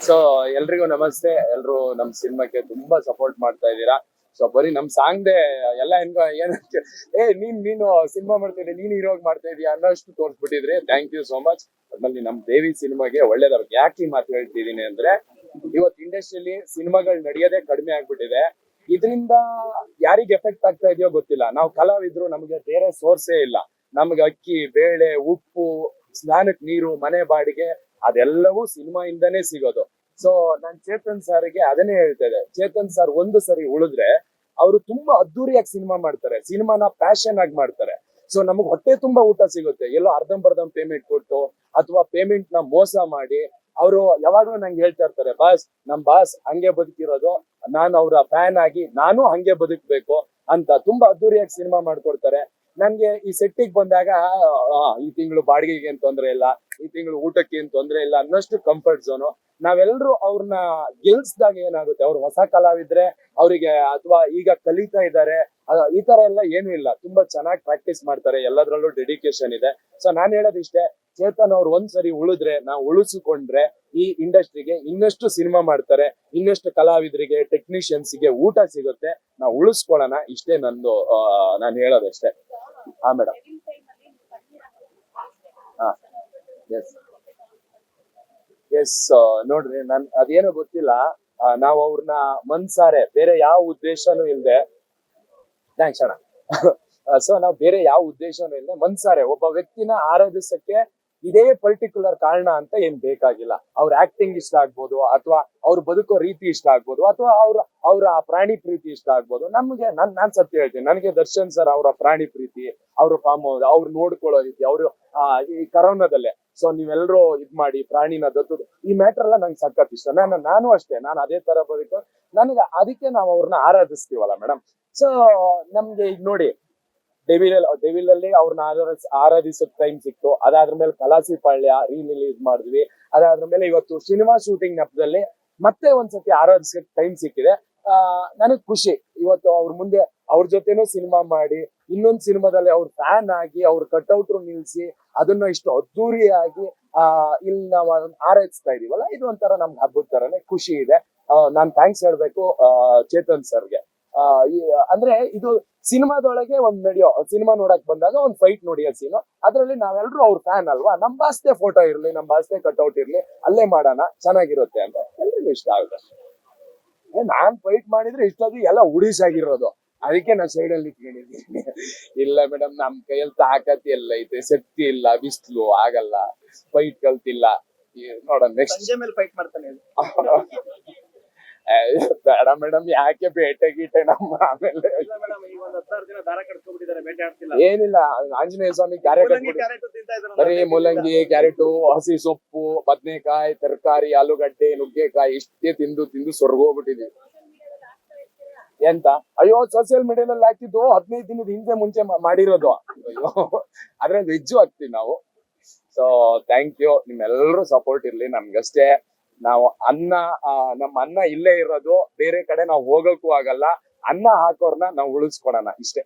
So ಎಲ್ರಿಗೂ ನಮಸ್ತೆ. ಎಲ್ರು ನಮ್ ಸಿನಿಮಾಕ್ಕೆ ತುಂಬಾ ಸಪೋರ್ಟ್ ಮಾಡ್ತಾ ಇದ್ದೀರಾ. ಸೊ ಬರೀ ನಮ್ ಸಾಂಗ್ದೆ ಎಲ್ಲ ಏನಕ್ಕೆ ನೀನು ಸಿನಿಮಾ ಮಾಡ್ತಿದ್ದೆ, ನೀನ್ ಹೀರೋಗ್ ಮಾಡ್ತಾ ಇದೀಯ ಅನ್ನೋಷ್ಟು ತೋರ್ಸ್ಬಿಟ್ಟಿದ್ರಿ. Thank you so much. ಅದ್ರಲ್ಲಿ ನಮ್ ದೇವಿ ಸಿನಿಮಾಗೆ ಒಳ್ಳೇದಾಗುತ್ತೆ. ಯಾಕೆ ಈ ಮಾತು ಹೇಳ್ತಿದೀನಿ ಅಂದ್ರೆ, ಇವತ್ತು ಇಂಡಸ್ಟ್ರಿಯಲ್ಲಿ ಸಿನಿಮಾಗಳು ನಡೆಯೋದೇ ಕಡಿಮೆ ಆಗ್ಬಿಟ್ಟಿದೆ. ಇದರಿಂದ ಯಾರಿಗ್ ಎಫೆಕ್ಟ್ ಆಗ್ತಾ ಇದೆಯೋ ಗೊತ್ತಿಲ್ಲ. ನಾವು ಕಲಾವಿದ್ರು, ನಮ್ಗೆ ಬೇರೆ ಸೋರ್ಸೇ ಇಲ್ಲ. ನಮ್ಗೆ ಅಕ್ಕಿ, ಬೇಳೆ, ಉಪ್ಪು, ಸ್ನಾನಕ್ ನೀರು, ಮನೆ ಬಾಡಿಗೆ ಅದೆಲ್ಲವೂ ಸಿನಿಮಾ ಇಂದಾನೇ ಸಿಗೋದು. ಸೊ ನಾನ್ ಚೇತನ್ ಸಾರಿಗೆ ಅದನ್ನೇ ಹೇಳ್ತಾ ಇದ್ದೆ. ಚೇತನ್ ಸರ್ ಒಂದು ಸರಿ ಉಳಿದ್ರೆ ಅವರು ತುಂಬಾ ಅದ್ದೂರಿಯಾಗಿ ಸಿನಿಮಾ ಮಾಡ್ತಾರೆ. ಸಿನಿಮಾನ ಪ್ಯಾಷನ್ ಆಗಿ ಮಾಡ್ತಾರೆ. ಸೊ ನಮಗ್ ಹೊಟ್ಟೆ ತುಂಬಾ ಊಟ ಸಿಗುತ್ತೆ. ಎಲ್ಲೋ ಅರ್ಧಂಬರ್ಧಂ ಪೇಮೆಂಟ್ ಕೊಟ್ಟು ಅಥವಾ ಪೇಮೆಂಟ್ ನ ಮೋಸ ಮಾಡಿ ಅವರು ಯಾವಾಗ್ಲೂ ನಂಗೆ ಹೇಳ್ತಾ ಇರ್ತಾರೆ, ನಮ್ ಬಾಸ್ ಹಂಗೆ ಬದುಕಿರೋದು, ನಾನು ಅವರ ಫ್ಯಾನ್ ಆಗಿ ನಾನು ಹಂಗೆ ಬದುಕ್ಬೇಕು ಅಂತ ತುಂಬಾ ಅದ್ದೂರಿಯಾಗಿ ಸಿನಿಮಾ ಮಾಡ್ಕೊಡ್ತಾರೆ. ನನ್ಗೆ ಈ ಸೆಟ್ಟಿಗೆ ಬಂದಾಗ ಈ ತಿಂಗಳು ಬಾಡಿಗೆಗೆ ಏನ್ ತೊಂದ್ರೆ ಇಲ್ಲ, ಈ ತಿಂಗಳು ಊಟಕ್ಕೆ ಏನ್ ತೊಂದ್ರೆ ಇಲ್ಲ ಅನ್ನಷ್ಟು ಕಂಫರ್ಟ್ ಝೋನು. ನಾವೆಲ್ಲರೂ ಅವ್ರನ್ನ ಗೆಲ್ಸ್ದಾಗ ಏನಾಗುತ್ತೆ, ಅವ್ರು ಹೊಸ ಕಲಾವಿದ್ರೆ ಅವರಿಗೆ ಅಥವಾ ಈಗ ಕಲಿತಾ ಇದ್ದಾರೆ, ಈ ತರ ಎಲ್ಲ ಏನು ಇಲ್ಲ. ತುಂಬಾ ಚೆನ್ನಾಗಿ ಪ್ರಾಕ್ಟೀಸ್ ಮಾಡ್ತಾರೆ, ಎಲ್ಲದ್ರಲ್ಲೂ ಡೆಡಿಕೇಶನ್ ಇದೆ. ಸೊ ನಾನ್ ಹೇಳೋದಿಷ್ಟೇ, ಚೇತನ್ ಅವ್ರು ಒಂದ್ಸರಿ ಉಳಿದ್ರೆ, ನಾವು ಉಳಿಸಿಕೊಂಡ್ರೆ ಈ ಇಂಡಸ್ಟ್ರಿಗೆ ಇನ್ನಷ್ಟು ಸಿನಿಮಾ ಮಾಡ್ತಾರೆ, ಇನ್ನಷ್ಟು ಕಲಾವಿದರಿಗೆ, ಟೆಕ್ನಿಷಿಯನ್ಸ್ಗೆ ಊಟ ಸಿಗುತ್ತೆ. ನಾವು ಉಳಿಸ್ಕೊಳ್ಳೋಣ, ಇಷ್ಟೇ ನಂದು ನಾನು ಹೇಳೋದಷ್ಟೇ. ಹಾ ಮೇಡಮ್. ಹಾ ಎಸ್ ಎಸ್ ನೋಡ್ರಿ, ನನ್ ಅದೇನೋ ಗೊತ್ತಿಲ್ಲ. ನಾವು ಅವ್ರನ್ನ ಮನ್ಸಾರೆ ಬೇರೆ ಯಾವ ಉದ್ದೇಶನೂ ಇಲ್ದೆ, ಥ್ಯಾಂಕ್ಸ್ ಅಣ್ಣ. ಸೊ ನಾವು ಬೇರೆ ಯಾವ ಉದ್ದೇಶನೂ ಇಲ್ಲದೆ ಮನ್ಸಾರೆ ಒಬ್ಬ ವ್ಯಕ್ತಿನ ಆರಾಧಿಸಕ್ಕೆ ಇದೇ ಪರ್ಟಿಕ್ಯುಲರ್ ಕಾರಣ ಅಂತ ಏನ್ ಬೇಕಾಗಿಲ್ಲ. ಅವ್ರ ಆಕ್ಟಿಂಗ್ ಇಷ್ಟ ಆಗ್ಬೋದು, ಅಥವಾ ಅವ್ರು ಬದುಕೋ ರೀತಿ ಇಷ್ಟ ಆಗ್ಬೋದು, ಅಥವಾ ಅವ್ರ ಪ್ರಾಣಿ ಪ್ರೀತಿ ಇಷ್ಟ ಆಗ್ಬೋದು. ನಮ್ಗೆ ನಾನ್ ಸತ್ಯ ಹೇಳ್ತೀನಿ, ನನಗೆ ದರ್ಶನ್ ಸರ್ ಅವರ ಪ್ರಾಣಿ ಪ್ರೀತಿ, ಅವ್ರ ಫಾರ್ಮ್ ಹೌಸ್, ಅವ್ರು ನೋಡ್ಕೊಳ್ಳೋ ರೀತಿ, ಅವರು ಈ ಕರೋನಾದಲ್ಲೇ ಸೊ ನೀವೆಲ್ಲರೂ ಇದ್ ಮಾಡಿ ಪ್ರಾಣಿನ ದತ್ತು, ಈ ಮ್ಯಾಟರ್ ಎಲ್ಲ ನಂಗೆ ಸಖತ್ ಇಷ್ಟ. ನಾನು ಅಷ್ಟೇ, ನಾನು ಅದೇ ತರ ಬದುಕು. ನನಗೆ ಅದಕ್ಕೆ ನಾವು ಅವ್ರನ್ನ ಆರಾಧಿಸ್ತೀವಲ್ಲ ಮೇಡಮ್. ಸೊ ನಮ್ಗೆ ಈಗ ನೋಡಿ, ಡೆವಿಲ್ ಅಲ್ಲಿ ಅವ್ರನ್ನ ಆರಾಧಿಸೋಕ್ ಟೈಮ್ ಸಿಕ್ತು. ಅದಾದ್ರ ಮೇಲೆ ಕಲಾಸಿ ಪಾಳ್ಯ ರಿಲೀಸ್ ಮಾಡಿದ್ವಿ. ಅದಾದ್ರ ಮೇಲೆ ಇವತ್ತು ಸಿನಿಮಾ ಶೂಟಿಂಗ್ ನೆಪದಲ್ಲಿ ಮತ್ತೆ ಒಂದ್ಸತಿ ಆರಾಧಿಸೋಕ್ ಟೈಮ್ ಸಿಕ್ಕಿದೆ. ನನಗ್ ಖುಷಿ. ಇವತ್ತು ಅವ್ರ ಮುಂದೆ ಅವ್ರ ಜೊತೆನೂ ಸಿನಿಮಾ ಮಾಡಿ, ಇನ್ನೊಂದ್ ಸಿನಿಮಾದಲ್ಲಿ ಅವ್ರ ಫ್ಯಾನ್ ಆಗಿ, ಅವ್ರ ಕಟ್ಔಟ್ ನಿಲ್ಸಿ ಅದನ್ನ ಇಷ್ಟು ಅದ್ದೂರಿಯಾಗಿ ಇಲ್ಲಿ ನಾವು ಆರೈಸ್ತಾ ಇದೀವಲ್ಲ, ಇದು ಒಂಥರ ನಮ್ಗೆ ಹಬ್ಬದ ತರನೇ ಖುಷಿ ಇದೆ. ನಾನ್ ಥ್ಯಾಂಕ್ಸ್ ಹೇಳ್ಬೇಕು ಚೇತನ್ ಸರ್ಗೆ. ಅಂದ್ರೆ ಇದು ಸಿನಿಮಾದೊಳಗೆ ಸಿನಿಮಾ ನೋಡಕ್ ಬಂದಾಗ ಒಂದ್ ಫೈಟ್ ನೋಡಿಯೋ ಸೀನು, ಅದ್ರಲ್ಲಿ ನಾವೆಲ್ಲರೂ ಅವ್ರ ಫ್ಯಾನ್ ಅಲ್ವಾ, ನಮ್ ಬಾಸ್ತೆ ಫೋಟೋ ಇರ್ಲಿ, ನಮ್ ಬಾಸ್ತೆ ಕಟ್ಔಟ್ ಇರ್ಲಿ, ಅಲ್ಲೇ ಮಾಡೋಣ, ಚೆನ್ನಾಗಿರುತ್ತೆ ಅಂತ ಎಲ್ರಿಗೂ ಇಷ್ಟ ಆಗುತ್ತೆ. ನಾನ್ ಫೈಟ್ ಮಾಡಿದ್ರೆ ಇಷ್ಟೊಂದು ಎಲ್ಲ ಉಡಿಸಾಗಿರೋದು, ಅದಕ್ಕೆ ನಾನ್ ಸೈಡ್ ಅಲ್ಲಿ ಇಟ್ಕೊಂಡಿದ್ದೀನಿ. ಇಲ್ಲ ಮೇಡಮ್, ನಮ್ ಕೈಯಲ್ಲಿ ತಾಕತ್ ಎಲ್ಲ ಐತೆ, ಶಕ್ತಿ ಇಲ್ಲ, ಬಿಸ್ಲು ಆಗಲ್ಲ, ಫೈಟ್ ಕಲ್ತಿಲ್ಲ. ನೋಡೋಣ ನೆಕ್ಸ್ಟ್ ಮೇಲೆ ಫೈಟ್ ಮಾಡ್ತಾನೆ. ಬೇಡ ಮೇಡಮ್, ಯಾಕೆ ಬೇಟೆ ಗೀಟೆ ನಮ್ಮ ಆಮೇಲೆ ಏನಿಲ್ಲ. ಆಂಜನೇಯ ಸ್ವಾಮಿ ಕ್ಯಾರೆಟ್ ಬರೀ ಮೂಲಂಗಿ, ಕ್ಯಾರೆಟು, ಹಸಿ ಸೊಪ್ಪು, ಬದ್ನೆಕಾಯಿ, ತರಕಾರಿ, ಆಲೂಗಡ್ಡೆ, ನುಗ್ಗೆಕಾಯಿ ಇಷ್ಟೇ ತಿಂದು ತಿಂದು ಸೊರ್ಗೋಗ್ಬಿಟ್ಟಿದೀವಿ. ಎಂತ ಅಯ್ಯೋ, ಸೋಸಿಯಲ್ ಮೀಡಿಯಾದಲ್ಲಿ ಹಾಕಿದ್ದು 15 ದಿನದ ಹಿಂದೆ ಮುಂಚೆ ಮಾಡಿರೋದು. ಅಯ್ಯೋ, ಅದ್ರಲ್ಲಿ ವೆಜ್ಜು ಹಾಕ್ತಿವಿ ನಾವು. ಸೊ ಥ್ಯಾಂಕ್ ಯು, ನಿಮ್ಮೆಲ್ಲರೂ ಸಪೋರ್ಟ್ ಇರ್ಲಿ ನಮ್ಗಷ್ಟೇ. ನಾವು ನಮ್ಮ ಅನ್ನ ಇಲ್ಲೇ ಇರೋದು, ಬೇರೆ ಕಡೆ ನಾವು ಹೋಗಕ್ಕೂ ಆಗಲ್ಲ. ಅನ್ನ ಹಾಕೋರ್ನ ನಾವು ಉಳಿಸ್ಕೊಡೋಣ, ಇಷ್ಟೇ.